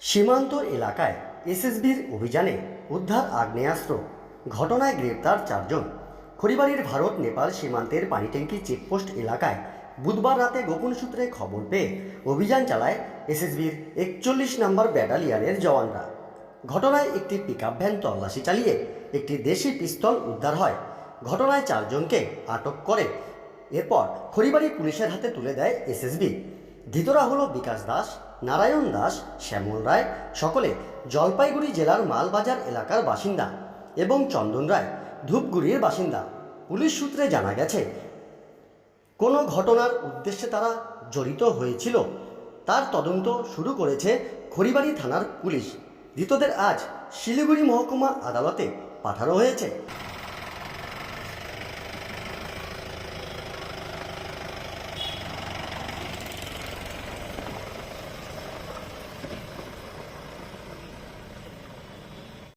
সীমান্ত এলাকায় এসএসবির অভিযানে উদ্ধার আগ্নেয়াস্ত্র, ঘটনায় গ্রেপ্তার 4 জন। খড়িবাড়ির ভারত নেপাল সীমান্তের পানিট্যাঙ্কি চেকপোস্ট এলাকায় বুধবার রাতে গোপন সূত্রে খবর পেয়ে অভিযান চালায় এসএসবির 41 নম্বর ব্যাটালিয়নের জওয়ানরা। ঘটনায় একটি পিকআপ ভ্যান তল্লাশি চালিয়ে একটি দেশি পিস্তল উদ্ধার হয়। ঘটনায় 4 জনকে আটক করে এরপর খড়িবাড়ি পুলিশের হাতে তুলে দেয় এসএসবি। ধৃতরা হলো বিকাশ দাস, নারায়ণ দাস, শ্যামল রায়, সকলে জলপাইগুড়ি জেলার মালবাজার এলাকার বাসিন্দা এবং চন্দন রায় ধূপগুড়ির বাসিন্দা। পুলিশ সূত্রে জানা গেছে, কোনো ঘটনার উদ্দেশ্যে তারা জড়িত হয়েছিল তার তদন্ত শুরু করেছে খড়িবাড়ি থানার পুলিশ। ধৃতদের আজ শিলিগুড়ি মহকুমা আদালতে পাঠানো হয়েছে।